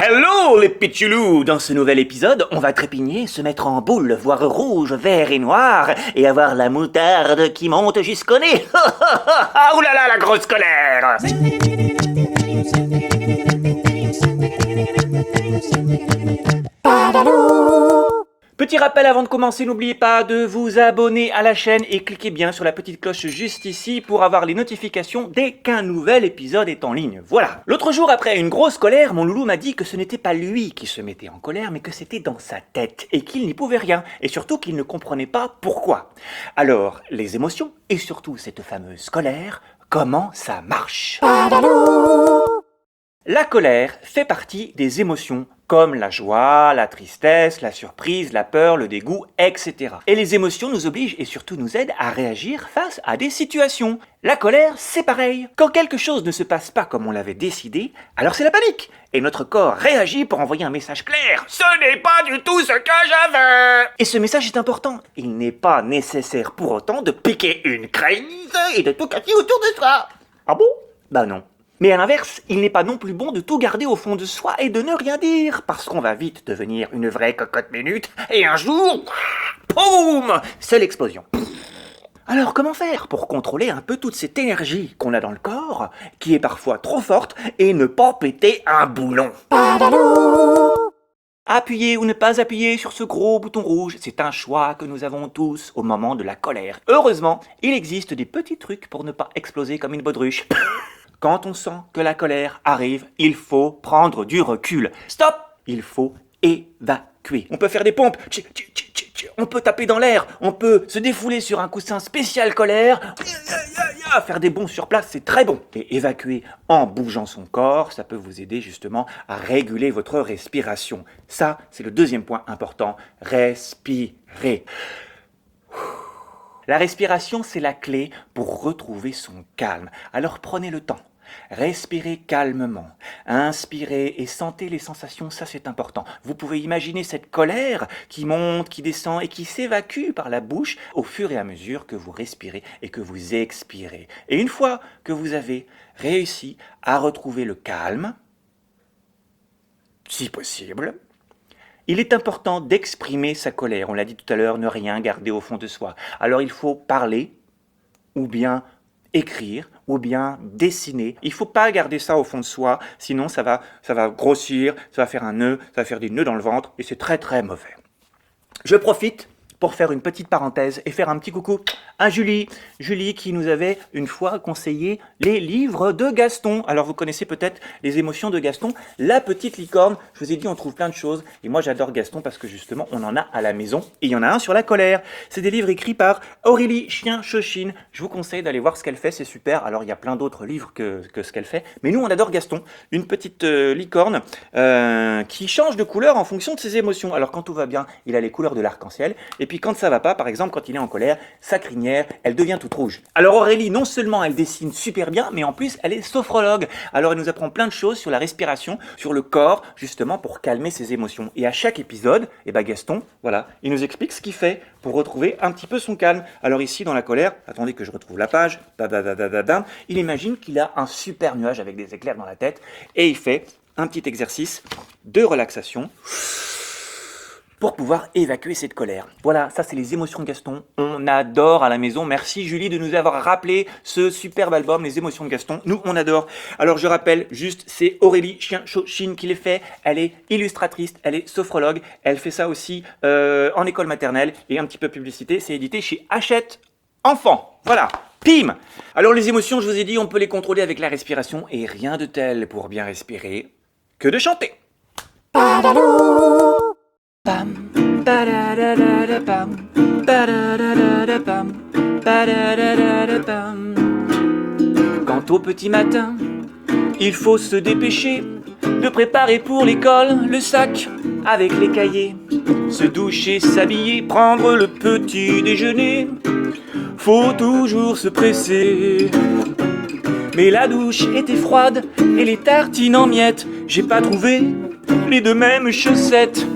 Hello les pitchoulous! Dans ce nouvel épisode, on va trépigner, se mettre en boule, voir rouge, vert et noir, et avoir la moutarde qui monte jusqu'au nez. Ouh là là, la grosse colère! Petit rappel avant de commencer, n'oubliez pas de vous abonner à la chaîne et cliquez bien sur la petite cloche juste ici pour avoir les notifications dès qu'un nouvel épisode est en ligne. Voilà. L'autre jour, après une grosse colère, mon loulou m'a dit que ce n'était pas lui qui se mettait en colère, mais que c'était dans sa tête et qu'il n'y pouvait rien, et surtout qu'il ne comprenait pas pourquoi. Alors, les émotions, et surtout cette fameuse colère, comment ça marche? La colère fait partie des émotions comme la joie, la tristesse, la surprise, la peur, le dégoût, etc. Et les émotions nous obligent et surtout nous aident à réagir face à des situations. La colère, c'est pareil. Quand quelque chose ne se passe pas comme on l'avait décidé, alors c'est la panique. Et notre corps réagit pour envoyer un message clair. Ce n'est pas du tout ce que je veux. Et ce message est important. Il n'est pas nécessaire pour autant de piquer une crise et de tout casser autour de soi. Ah bon? Bah non. Mais à l'inverse, il n'est pas non plus bon de tout garder au fond de soi et de ne rien dire, parce qu'on va vite devenir une vraie cocotte minute, et un jour, boum, c'est l'explosion. Alors comment faire pour contrôler un peu toute cette énergie qu'on a dans le corps, qui est parfois trop forte, et ne pas péter un boulon? Appuyer ou ne pas appuyer sur ce gros bouton rouge, c'est un choix que nous avons tous au moment de la colère. Heureusement, il existe des petits trucs pour ne pas exploser comme une baudruche. Quand on sent que la colère arrive, il faut prendre du recul. Stop! Il faut évacuer. On peut faire des pompes, on peut taper dans l'air, on peut se défouler sur un coussin spécial colère, faire des bonds sur place, c'est très bon. Et évacuer en bougeant son corps, ça peut vous aider justement à réguler votre respiration. Ça, c'est le deuxième point important, respirer. La respiration, c'est la clé pour retrouver son calme. Alors prenez le temps. Respirez calmement, inspirez et sentez les sensations, ça c'est important. Vous pouvez imaginer cette colère qui monte, qui descend et qui s'évacue par la bouche au fur et à mesure que vous respirez et que vous expirez. Et une fois que vous avez réussi à retrouver le calme, si possible, il est important d'exprimer sa colère. On l'a dit tout à l'heure, ne rien garder au fond de soi. Alors il faut parler, ou bien écrire, ou bien dessiner. Il ne faut pas garder ça au fond de soi, sinon ça va grossir, ça va faire un nœud, ça va faire des nœuds dans le ventre, et c'est très très mauvais. Je profite pour faire une petite parenthèse et faire un petit coucou à Julie. Julie qui nous avait une fois conseillé les livres de Gaston. Alors vous connaissez peut-être les émotions de Gaston, La Petite Licorne. Je vous ai dit on trouve plein de choses et moi j'adore Gaston parce que justement on en a à la maison et il y en a un sur la colère. C'est des livres écrits par Aurélie Chien-Chochine. Je vous conseille d'aller voir ce qu'elle fait, c'est super. Alors il y a plein d'autres livres que ce qu'elle fait. Mais nous on adore Gaston, une petite licorne qui change de couleur en fonction de ses émotions. Alors quand tout va bien, il a les couleurs de l'arc-en-ciel. Et puis quand ça va pas, par exemple quand il est en colère, sa crinière, elle devient toute rouge. Alors Aurélie, non seulement elle dessine super bien, mais en plus elle est sophrologue. Alors elle nous apprend plein de choses sur la respiration, sur le corps, justement pour calmer ses émotions. Et à chaque épisode, Gaston, voilà, il nous explique ce qu'il fait pour retrouver un petit peu son calme. Alors ici dans la colère, attendez que je retrouve la page, il imagine qu'il a un super nuage avec des éclairs dans la tête et il fait un petit exercice de relaxation pour pouvoir évacuer cette colère. Voilà, ça c'est les émotions de Gaston. On adore à la maison. Merci Julie de nous avoir rappelé ce superbe album, Les émotions de Gaston. Nous, on adore. Alors je rappelle juste, c'est Aurélie Chien-Chochine qui les fait. Elle est illustratrice, elle est sophrologue. Elle fait ça aussi en école maternelle. Et un petit peu publicité, c'est édité chez Hachette Enfants. Voilà. Pim! Alors les émotions, je vous ai dit, on peut les contrôler avec la respiration. Et rien de tel pour bien respirer que de chanter. Pam, ba-da-da-da-da-pam, ba-da-da-da-da-pam, ba-da-da-da-da-pam. Quant au petit matin, il faut se dépêcher de préparer pour l'école le sac avec les cahiers, se doucher, s'habiller, prendre le petit déjeuner. Faut toujours se presser. Mais la douche était froide et les tartines en miettes, j'ai pas trouvé les deux mêmes chaussettes.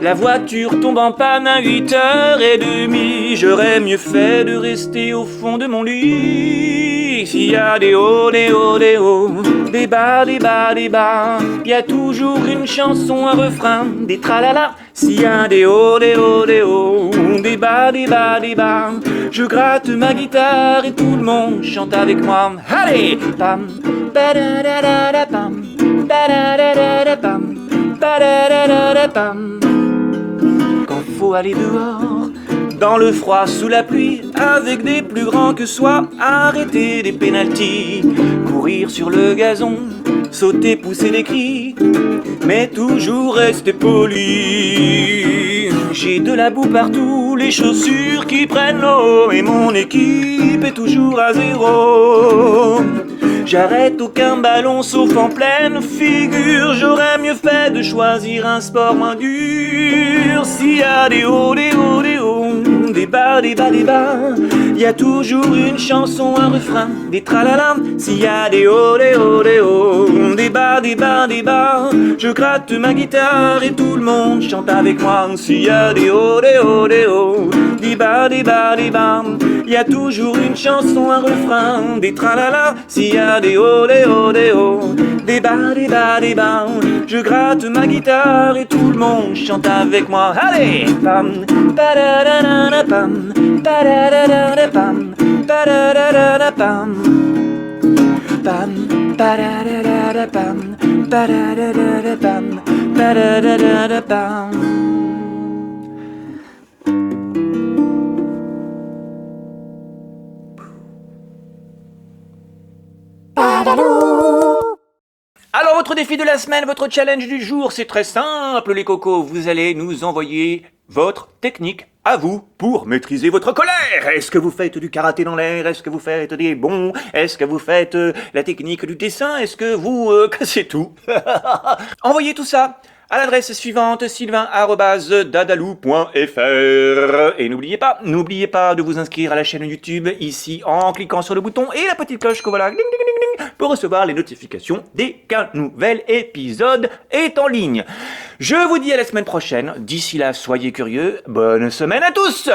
La voiture tombe en panne à 8h30. J'aurais mieux fait de rester au fond de mon lit. oui, s'il y a des hauts, des hauts, des hauts, des bas, des bas, des bas, il y a toujours une chanson, un refrain, des tralala. S'il y a des hauts, des hauts, des hauts, des bas, des bas, des bas, je gratte ma guitare et tout le monde chante avec moi. Allez, pam, ba-da-da-da-da, pam, ba-da-da-da-da, pam, ba-da-da-da-da, pam. Quand faut aller dehors, dans le froid, sous la pluie, avec des plus grands que soi, arrêter des pénaltys, courir sur le gazon, sauter, pousser des cris, mais toujours rester poli. J'ai de la boue partout, les chaussures qui prennent l'eau, et mon équipe est toujours à zéro. J'arrête aucun ballon sauf en pleine figure. J'aurais mieux fait de choisir un sport moins dur. S'il y a des hauts, des hauts, des hauts, des bas, des bas, des bas, il y a toujours une chanson, un refrain, des tralala. S'il y a des hauts, des hauts, des hauts, des bas, des bas, des bas, je gratte ma guitare et tout le monde chante avec moi. S'il y a des hauts, des hauts, des hauts, des bas, des bas, des bas, il y a toujours une chanson, un refrain, des tralala. S'il y a des hauts, des hauts, des hauts, des bas, des bas, des bas, je gratte ma guitare et tout le monde chante avec moi. Allez, pam, pa-da-da-da-da, pam, pa-da-da-da-da, pam, pa-da-da-da-da, pam, pam, pa-da-da-da-da, pam, pa-da-da-da-da, pam, pa-da-da-da-da, pam. Alors votre défi de la semaine, votre challenge du jour, c'est très simple les cocos. Vous allez nous envoyer votre technique à vous pour maîtriser votre colère. Est-ce que vous faites du karaté dans l'air? Est-ce que vous faites des bonds? Est-ce que vous faites la technique du dessin? Est-ce que vous cassez tout? Envoyez tout ça à l'adresse suivante, sylvain@dadalou.fr. Et n'oubliez pas de vous inscrire à la chaîne YouTube ici en cliquant sur le bouton et la petite cloche que voilà, ding, ding, ding, ding, pour recevoir les notifications dès qu'un nouvel épisode est en ligne. Je vous dis à la semaine prochaine. D'ici là, soyez curieux. Bonne semaine à tous!